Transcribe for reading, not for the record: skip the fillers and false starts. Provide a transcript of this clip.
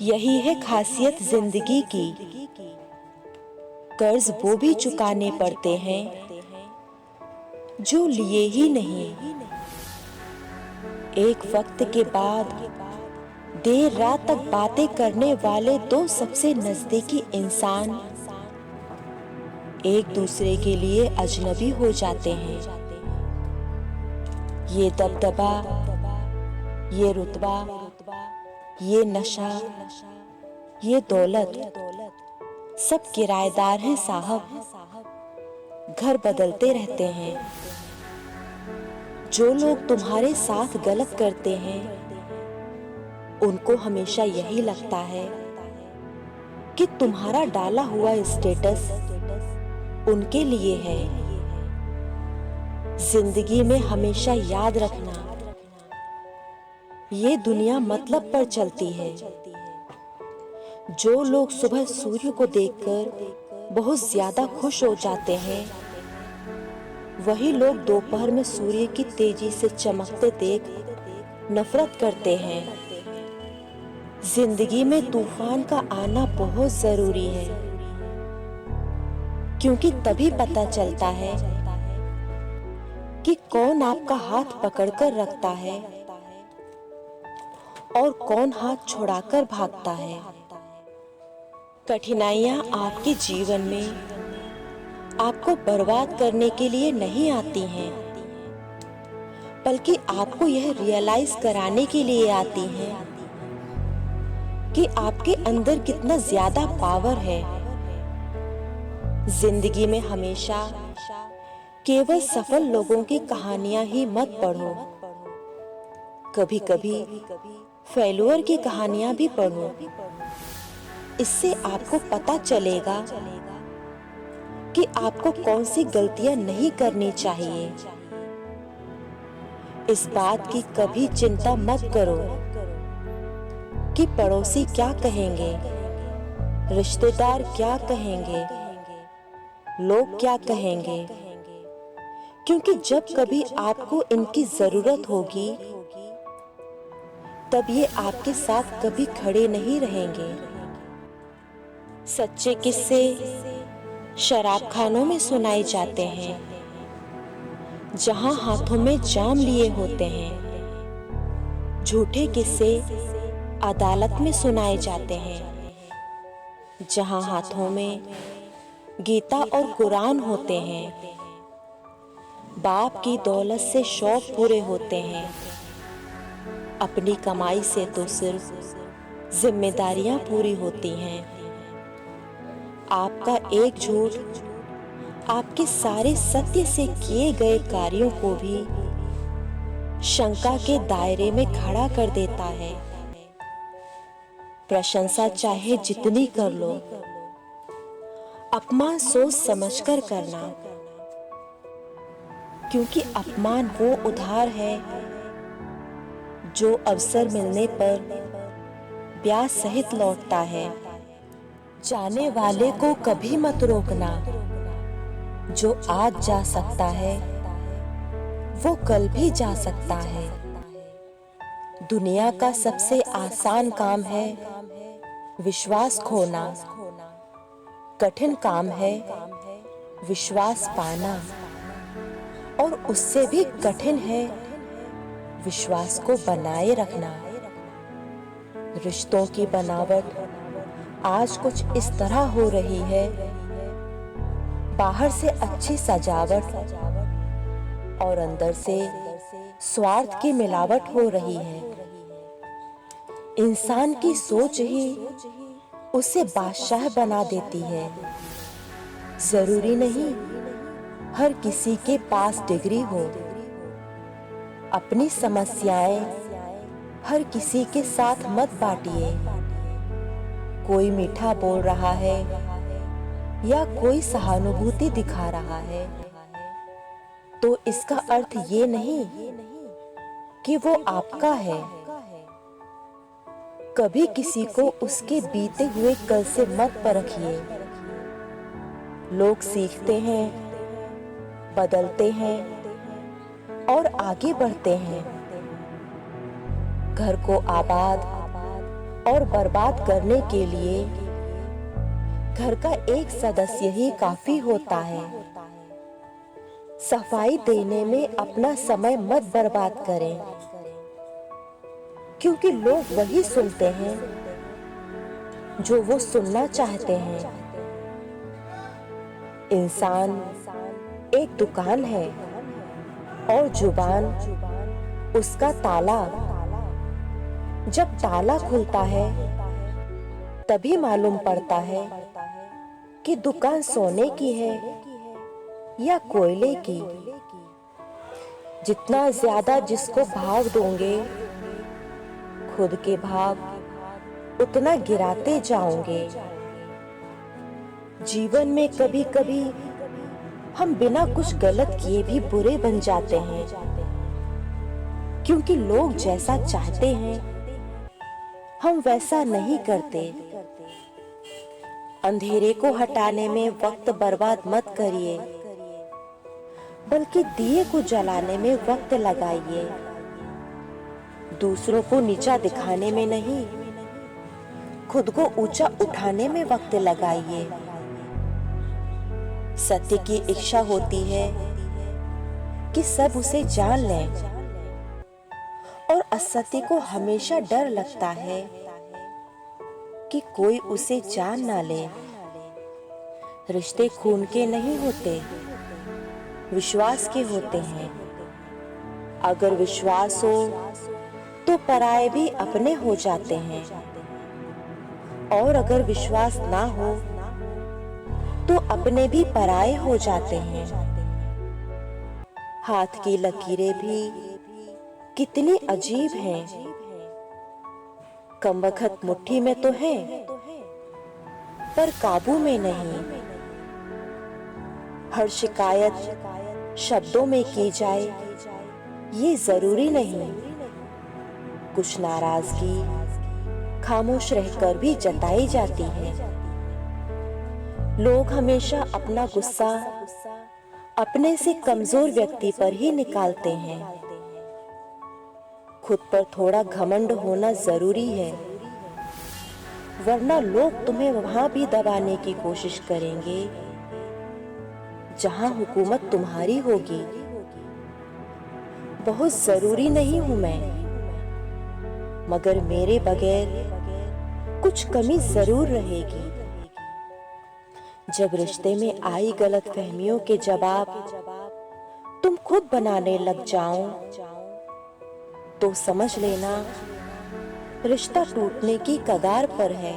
यही है खासियत जिंदगी की। कर्ज वो भी चुकाने पड़ते हैं जो लिए ही नहीं। एक वक्त के बाद देर रात तक बातें करने वाले दो सबसे नजदीकी इंसान एक दूसरे के लिए अजनबी हो जाते हैं। ये दबदबा, ये रुतबा, ये नशा, ये दौलत सब किराएदार हैं साहब, घर बदलते रहते हैं। जो लोग तुम्हारे साथ गलत करते हैं उनको हमेशा यही लगता है कि तुम्हारा डाला हुआ स्टेटस उनके लिए है। जिंदगी में हमेशा याद रखना, ये दुनिया मतलब पर चलती है। जो लोग सुबह सूर्य को देखकर बहुत ज्यादा खुश हो जाते हैं, वही लोग दोपहर में सूर्य की तेजी से चमकते देख नफरत करते हैं। जिंदगी में तूफान का आना बहुत जरूरी है, क्योंकि तभी पता चलता है कि कौन आपका हाथ पकड़कर रखता है और कौन हाथ छुड़ाकर भागता है। कठिनाइयां आपके जीवन में आपको बर्बाद करने के लिए नहीं आती हैं, बल्कि आपको यह रियलाइज कराने के लिए आती हैं कि आपके अंदर कितना ज्यादा पावर है। जिंदगी में हमेशा केवल सफल लोगों की कहानियां ही मत पढ़ो, कभी कभी फेल्यूर की कहानियां भी पढ़ो। इससे आपको पता चलेगा कि आपको कौन सी गलतियां नहीं करनी चाहिए। इस बात की कभी चिंता मत करो कि पड़ोसी क्या कहेंगे, रिश्तेदार क्या कहेंगे, लोग क्या कहेंगे, क्योंकि जब कभी आपको इनकी जरूरत होगी तब ये आपके साथ कभी खड़े नहीं रहेंगे। सच्चे किस्से शराब खानों में सुनाए जाते हैं, जहां हाथों में जाम लिए होते हैं। झूठे किस्से अदालत में सुनाए जाते हैं, जहां हाथों में गीता और कुरान होते हैं। बाप की दौलत से शौक पूरे होते हैं, अपनी कमाई से तो सिर्फ जिम्मेदारियां पूरी होती हैं। आपका एक झूठ आपके सारे सत्य से किए गए कार्यों को भी शंका के दायरे में खड़ा कर देता है। प्रशंसा चाहे जितनी कर लो, अपमान सोच समझकर करना, क्योंकि अपमान वो उधार है जो अवसर मिलने पर ब्याज सहित लौटता है। जाने वाले को कभी मत रोकना, जो आज जा सकता है वो कल भी जा सकता है। दुनिया का सबसे आसान काम है विश्वास खोना, कठिन काम है विश्वास पाना, और उससे भी कठिन है विश्वास को बनाए रखना। रिश्तों की बनावट आज कुछ इस तरह हो रही है, बाहर से अच्छी सजावट और अंदर से स्वार्थ की मिलावट हो रही है। इंसान की सोच ही उसे बादशाह बना देती है। जरूरी नहीं हर किसी के पास डिग्री हो। अपनी समस्याएं हर किसी के साथ मत बांटिए। कोई मीठा बोल रहा है या कोई सहानुभूति दिखा रहा है, तो इसका अर्थ ये नहीं कि वो आपका है। कभी किसी को उसके बीते हुए कल से मत परखिए। लोग सीखते हैं, बदलते हैं और आगे बढ़ते हैं। घर को आबाद और बर्बाद करने के लिए घर का एक सदस्य ही काफी होता है। सफाई देने में अपना समय मत बर्बाद करें, क्योंकि लोग वही सुनते हैं जो वो सुनना चाहते हैं। इंसान एक दुकान है और जुबान उसका ताला। जब ताला खुलता है तभी मालूम पड़ता है कि दुकान सोने की है या कोयले की। जितना ज्यादा जिसको भाव दोगे, खुद के भाव उतना गिराते जाओगे। जीवन में कभी कभी हम बिना कुछ गलत किए भी बुरे बन जाते हैं, क्योंकि लोग जैसा चाहते हैं हम वैसा नहीं करते। अंधेरे को हटाने में वक्त बर्बाद मत करिए, बल्कि दिए को जलाने में वक्त लगाइए। दूसरों को नीचा दिखाने में नहीं, खुद को ऊंचा उठाने में वक्त लगाइए। सत्य की इच्छा होती है कि सब उसे जान लें, और असत्य को हमेशा डर लगता है कि कोई उसे जान ना ले। रिश्ते खून के नहीं होते, विश्वास के होते हैं। अगर विश्वास हो तो पराये भी अपने हो जाते हैं, और अगर विश्वास ना हो तो अपने भी पराये हो जाते हैं। हाथ की लकीरें भी कितनी अजीब हैं। कमबख्त मुट्ठी में तो है, पर काबू में नहीं। हर शिकायत शब्दों में की जाए ये जरूरी नहीं। कुछ नाराजगी खामोश रहकर भी जताई जाती है। लोग हमेशा अपना गुस्सा अपने से कमजोर व्यक्ति पर ही निकालते हैं। खुद पर थोड़ा घमंड होना जरूरी है, वरना लोग तुम्हें वहां भी दबाने की कोशिश करेंगे जहां हुकूमत तुम्हारी होगी। बहुत जरूरी नहीं हूं मैं, मगर मेरे बगैर कुछ कमी जरूर रहेगी। जब रिश्ते में आई गलतफहमियों के जवाब तुम खुद बनाने लग जाओ तो समझ लेना रिश्ता टूटने की कगार पर है।